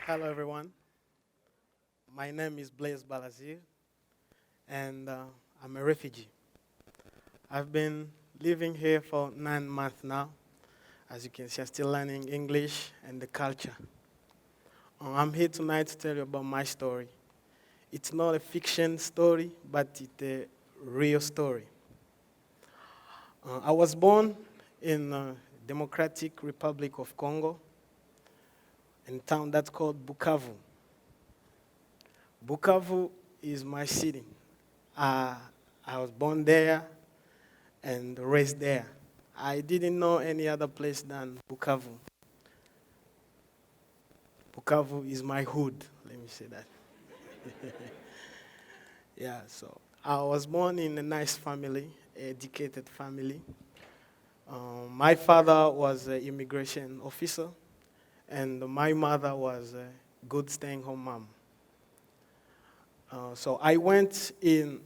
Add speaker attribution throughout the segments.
Speaker 1: Hello, everyone. My name is Blaise Balazire, and I'm a refugee. I've been living here for 9 months now. As you can see, I'm still learning English and the culture. I'm here tonight to tell you about my story. It's not a fiction story, but it's a real story. I was born in Democratic Republic of Congo, in a town that's called Bukavu. Bukavu is my city. I was born there and raised there. I didn't know any other place than Bukavu. Bukavu is my hood, let me say that. Yeah, so I was born in a nice family, educated family. My father was an immigration officer, and my mother was a good staying-home mom. So I went in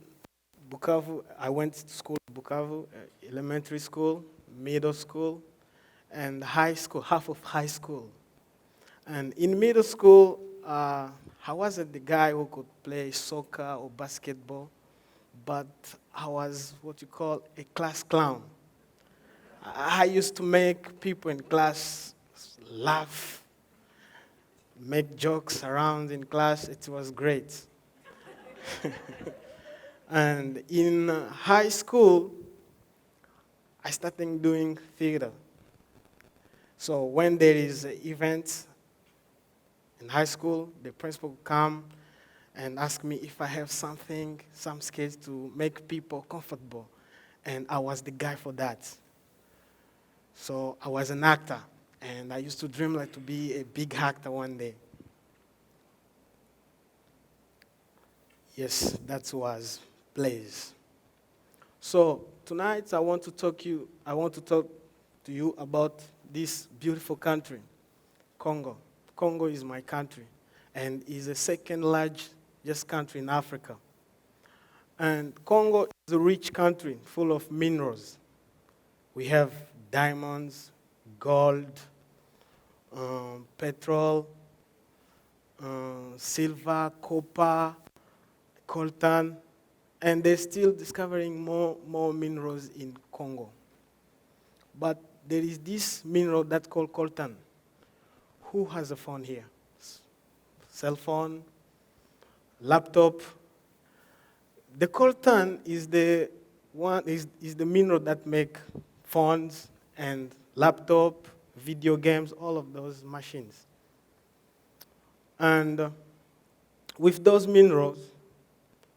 Speaker 1: Bukavu. I went to school in Bukavu, elementary school, middle school, and high school, half of high school. And in middle school, I wasn't the guy who could play soccer or basketball, but I was what you call a class clown. I used to make people in class laugh, make jokes around in class. It was great. And in high school, I started doing theater. So when there is an event in high school, the principal will come and ask me if I have something, some skills to make people comfortable. And I was the guy for that. So I was an actor, and I used to dream like to be a big actor one day. Yes, that was Blaize. So tonight I want to talk to you about this beautiful country, Congo. Congo is my country, and is the second largest country in Africa. And Congo is a rich country full of minerals. We have diamonds, gold, petrol, silver, copper, coltan, and they're still discovering more minerals in Congo. But there is this mineral that's called coltan. Who has a phone here? Cell phone, laptop. The coltan is the mineral that make phones and laptop, video games, all of those machines. And with those minerals,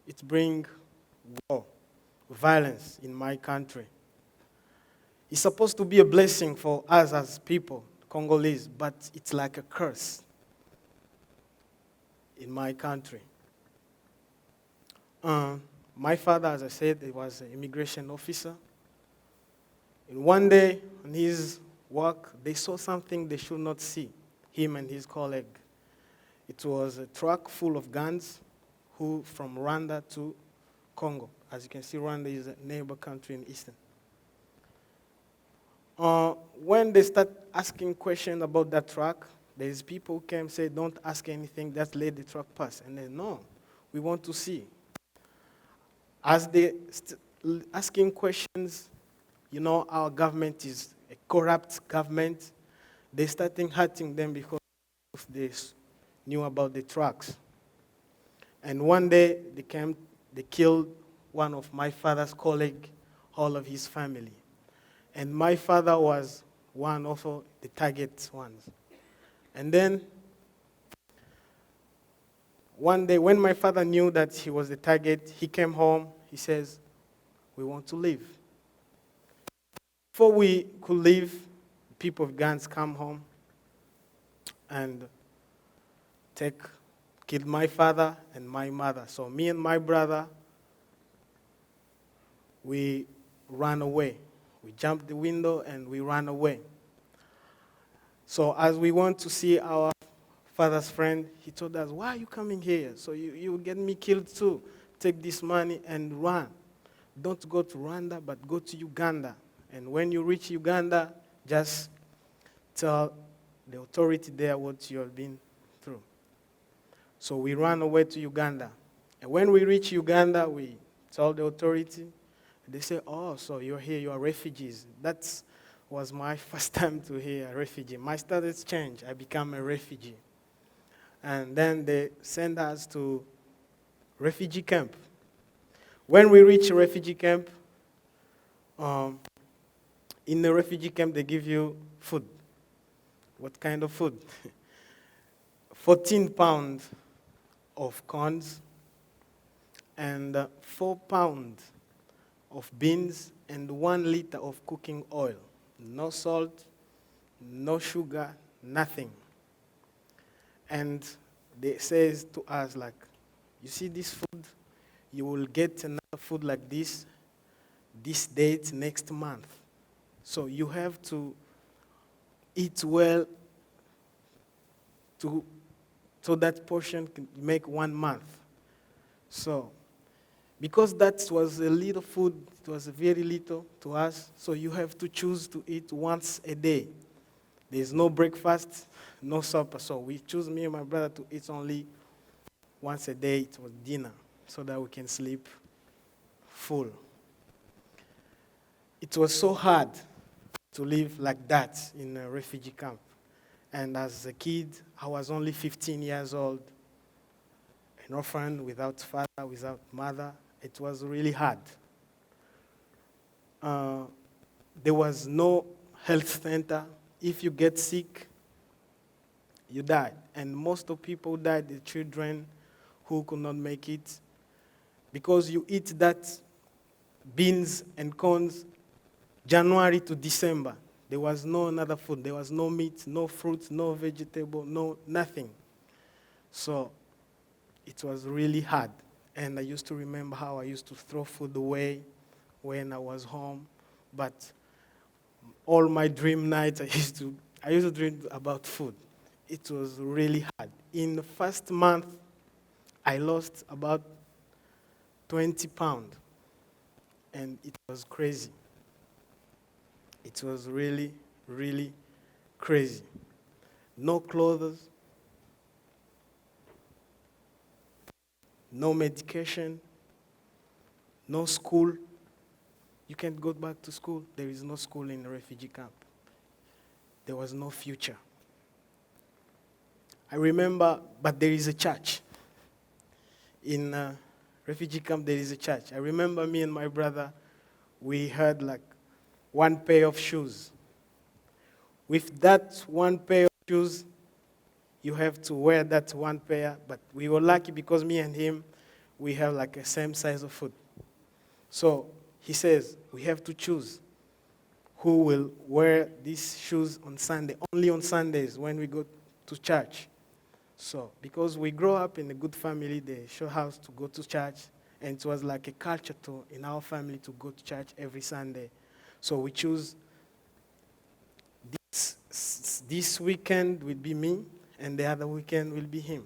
Speaker 1: it brings war, violence in my country. It's supposed to be a blessing for us as people, Congolese, but it's like a curse in my country. My father, as I said, he was an immigration officer. And one day, on his work, they saw something they should not see, him and his colleague. It was a truck full of guns from Rwanda to Congo. As you can see, Rwanda is a neighbor country in Eastern. When they start asking questions about that truck, there's people who came and say, don't ask anything, just let the truck pass. And they no, we want to see. As they asking questions, our government is a corrupt government. They started hurting them because they knew about the trucks. And one day, they killed one of my father's colleagues, all of his family. And my father was one of the target ones. And then, one day, when my father knew that he was the target, he came home, he says, we want to leave. Before we could leave, people with guns come home and killed my father and my mother. So me and my brother, we ran away. We jumped the window and we ran away. So as we went to see our father's friend, he told us, why are you coming here? So you will get me killed too. Take this money and run. Don't go to Rwanda, but go to Uganda. And when you reach Uganda, just tell the authority there what you have been through. So we ran away to Uganda. And when we reached Uganda, we told the authority. They said, oh, so you're here, you are refugees. That was my first time to hear a refugee. My status changed. I became a refugee. And then they sent us to refugee camp. When we reach refugee camp, in the refugee camp, they give you food. What kind of food? 14 pounds of corns and 4 pounds of beans and 1 liter of cooking oil. No salt, no sugar, nothing. And they says to us, like, you see this food? You will get another food like this date next month. So you have to eat well so that portion can make 1 month. So, because that was a little food, it was very little to us, so you have to choose to eat once a day. There's no breakfast, no supper, so we choose, me and my brother, to eat only once a day. It was dinner, so that we can sleep full. It was so hard to live like that in a refugee camp. And as a kid, I was only 15 years old, an orphan, without father, without mother. It was really hard. There was no health center. If you get sick, you die. And most of people died, the children who could not make it, because you eat that beans and corns January to December. There was no another food. There was no meat, no fruits, no vegetable, no nothing. So it was really hard. And I used to remember how I used to throw food away when I was home. But all my dream nights, I used to dream about food. It was really hard. In the first month, I lost about 20 pounds. And it was crazy. It was really, really crazy. No clothes, no medication, no school. You can't go back to school. There is no school in a refugee camp. There was no future. I remember, but there is a church. In a refugee camp, there is a church. I remember me and my brother, we had like 1 pair of shoes. With that 1 pair of shoes, you have to wear that 1 pair. But we were lucky because me and him, we have like a same size of foot. So he says, we have to choose who will wear these shoes on Sunday, only on Sundays when we go to church. So because we grow up in a good family, they show us to go to church. And it was like a culture in our family to go to church every Sunday. So we choose this weekend will be me, and the other weekend will be him.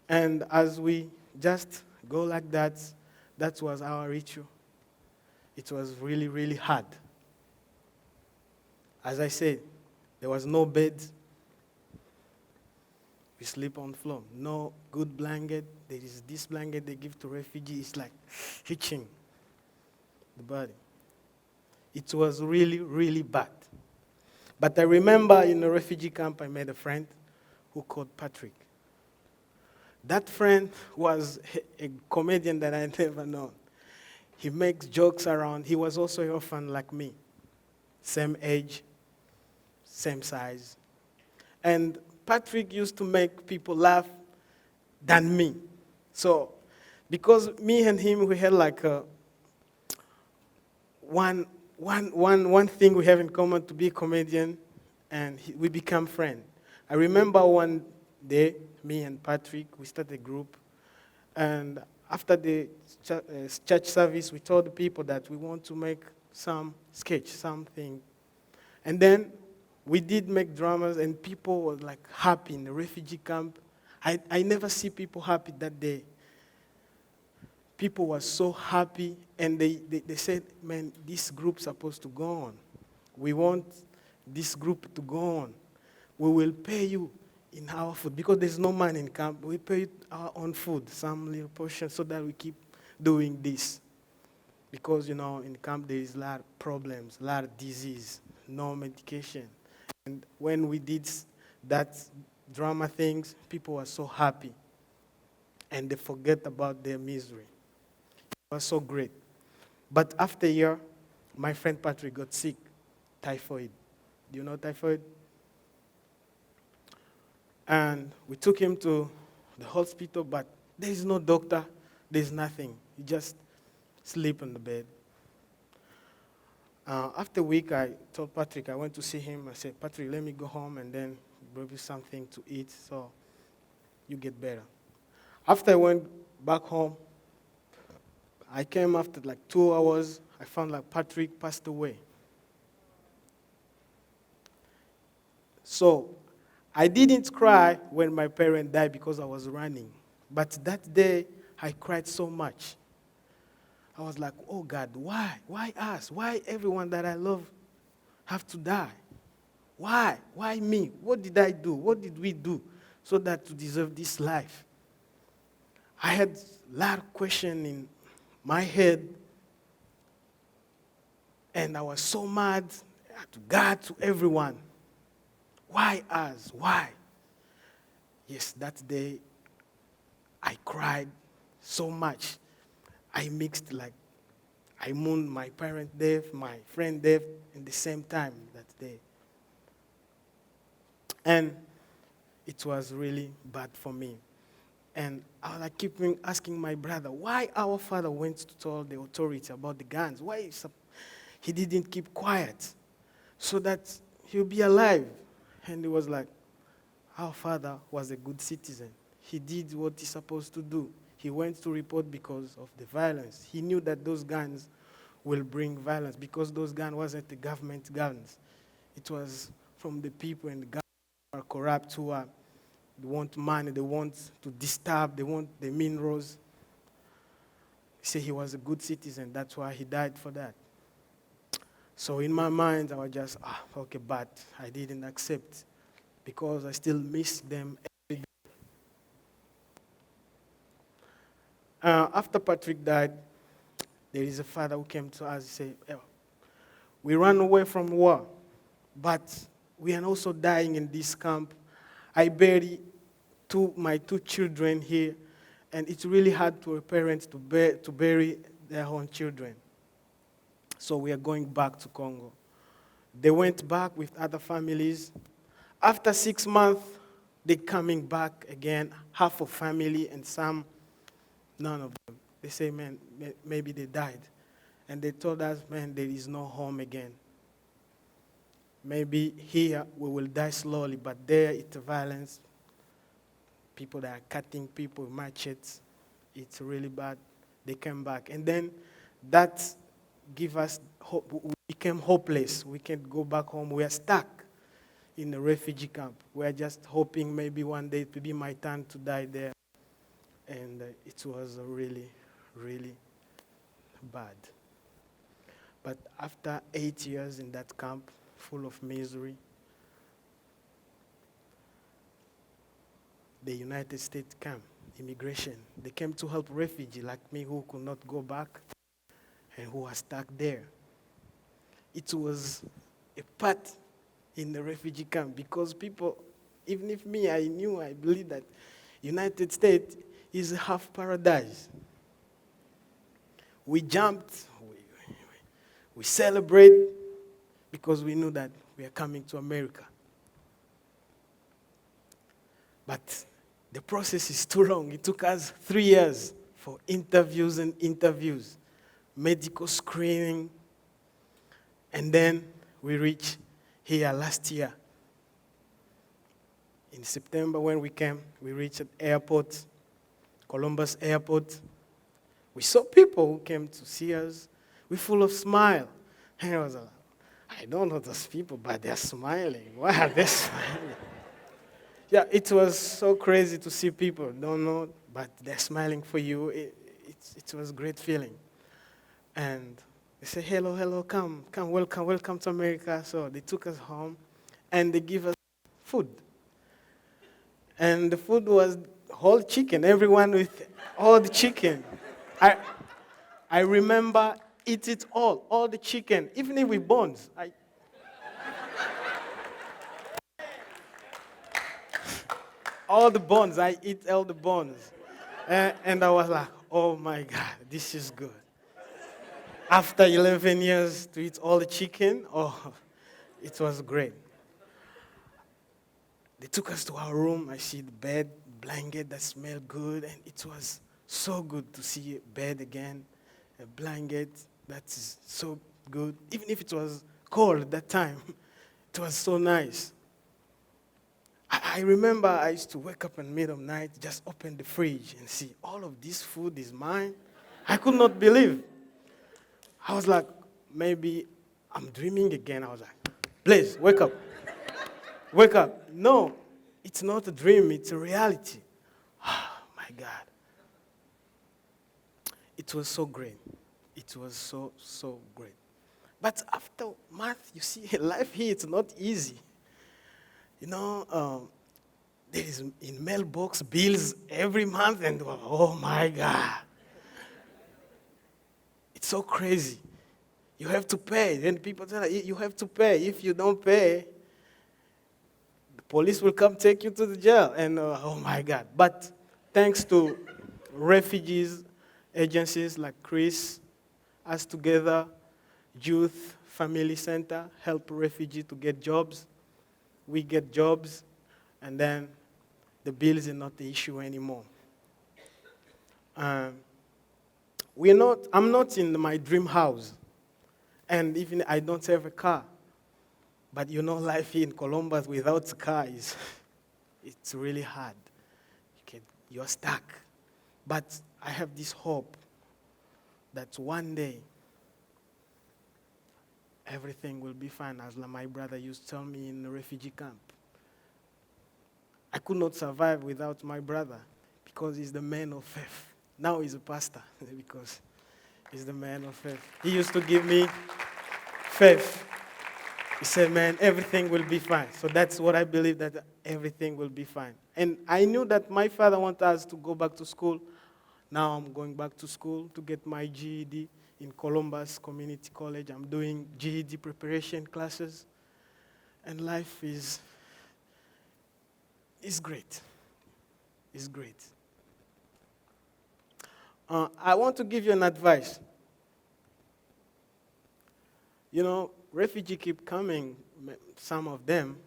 Speaker 1: And as we just go like that, that was our ritual. It was really, really hard. As I said, there was no bed. We sleep on the floor. No good blanket. There is this blanket they give to refugees. It's like hitching the body. It was really, really bad. But I remember in a refugee camp, I made a friend who called Patrick. That friend was a comedian that I had never known. He makes jokes around. He was also an orphan like me. Same age, same size. And Patrick used to make people laugh than me. So, because me and him, we had like one thing we have in common, to be a comedian, and we become friends. I remember one day, me and Patrick, we started a group, and after the church service, we told the people that we want to make some sketch, something. And then we did make dramas, and people were like happy in the refugee camp. I never see people happy that day. People were so happy, and they said, man, this group's supposed to go on. We want this group to go on. We will pay you in our food because there's no money in camp. We pay our own food, some little portion, so that we keep doing this. Because, in camp there is a lot of problems, a lot of disease, no medication. And when we did that drama things, people were so happy. And they forget about their misery. It was so great. But after a year, my friend Patrick got sick, typhoid. Do you know typhoid? And we took him to the hospital, but there is no doctor, there's nothing. He just sleep in the bed. After a week, I told Patrick, I went to see him. I said, Patrick, let me go home and then bring you something to eat so you get better. After I went back home, I came after like 2 hours. I found like Patrick passed away. So I didn't cry when my parent died because I was running. But that day, I cried so much. I was like, oh God, why? Why us? Why everyone that I love have to die? Why? Why me? What did I do? What did we do so that to deserve this life? I had a lot of questions in my head, and I was so mad to God, to everyone. Why us? Why? Yes, that day I cried so much. I mourned my parent death, my friend death, in the same time that day. And it was really bad for me. And I was keep asking my brother, why our father went to tell the authority about the guns? Why he didn't keep quiet so that he'll be alive? And he was like, our father was a good citizen. He did what he's supposed to do. He went to report because of the violence. He knew that those guns will bring violence because those guns wasn't the government guns. It was from the people, and the government are corrupt who they want money, they want to disturb, they want the minerals. He said he was a good citizen, that's why he died for that. So in my mind, I was just, okay, but I didn't accept because I still miss them every day. After Patrick died, there is a father who came to us and said, we ran away from war, but we are also dying in this camp. I buried my two children here, and it's really hard to a parent to bury their own children. So we are going back to Congo. They went back with other families. After 6 months, they're coming back again, half of family and some, none of them. They say, man, maybe they died. And they told us, man, there is no home again. Maybe here we will die slowly, but there it's violence. People that are cutting people with machetes, it's really bad. They came back. And then that gave us hope. We became hopeless. We can't go back home. We are stuck in a refugee camp. We are just hoping maybe one day it will be my turn to die there. And it was really, really bad. But after 8 years in that camp, full of misery, the United States came, immigration. They came to help refugees like me who could not go back and who are stuck there. It was a part in the refugee camp because people, even if me, I believe that United States is half paradise. We jumped, we celebrate because we knew that we are coming to America. But the process is too long. It took us 3 years for interviews and interviews, medical screening, and then we reached here last year. In September when we came, we reached at airport, Columbus Airport. We saw people who came to see us. We're full of smile. And I was like, I don't know those people, but they're smiling. Why are they smiling? Yeah, it was so crazy to see people, don't know, but they're smiling for you. It was a great feeling. And they said, hello, come, welcome to America. So they took us home, and they give us food. And the food was whole chicken, everyone with all the chicken. I remember eat it all the chicken, even with bones. All the bones, I eat all the bones. And I was like, oh my God, this is good. After 11 years to eat all the chicken, oh, it was great. They took us to our room. I see the bed, blanket that smelled good, and it was so good to see a bed again, a blanket that is so good. Even if it was cold at that time, it was so nice. I remember I used to wake up in the middle of the night, just open the fridge and see all of this food is mine. I could not believe. I was like, maybe I'm dreaming again. I was like, Blaise, wake up. Wake up. No, it's not a dream, it's a reality. Oh, my God. It was so great. It was so great. But after math, you see, life here, it's not easy. You know, there is in mailbox bills every month, and oh my God. It's so crazy. You have to pay. Then people tell you have to pay. If you don't pay, the police will come take you to the jail. And oh my God. But thanks to refugees, agencies like CRIS, us together, Youth Family Center, help refugees to get jobs. We get jobs, and then the bills are not the issue anymore. I'm not in my dream house, and even I don't have a car. But you know, life here in Columbus without a car it's really hard. You're stuck. But I have this hope that one day everything will be fine, as my brother used to tell me in the refugee camp. I could not survive without my brother because he's the man of faith. Now he's a pastor because he's the man of faith. He used to give me faith. He said, man, everything will be fine. So that's what I believe, that everything will be fine. And I knew that my father wanted us to go back to school. Now I'm going back to school to get my GED in Columbus Community College. I'm doing GED preparation classes. And life is great. It's great. I want to give you an advice. You know, refugees keep coming, some of them.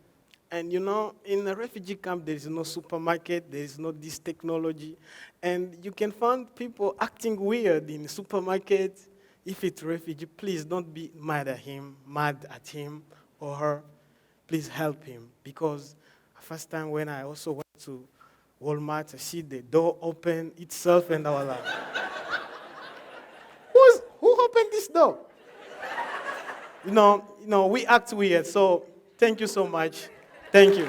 Speaker 1: And you know, in a refugee camp, there is no supermarket, there is no this technology. And you can find people acting weird in the supermarket. If it's a refugee, please don't be mad at him or her. Please help him. Because first time when I also went to Walmart, I see the door open itself, and I was like, who opened this door? You know, we act weird, so thank you so much. Thank you.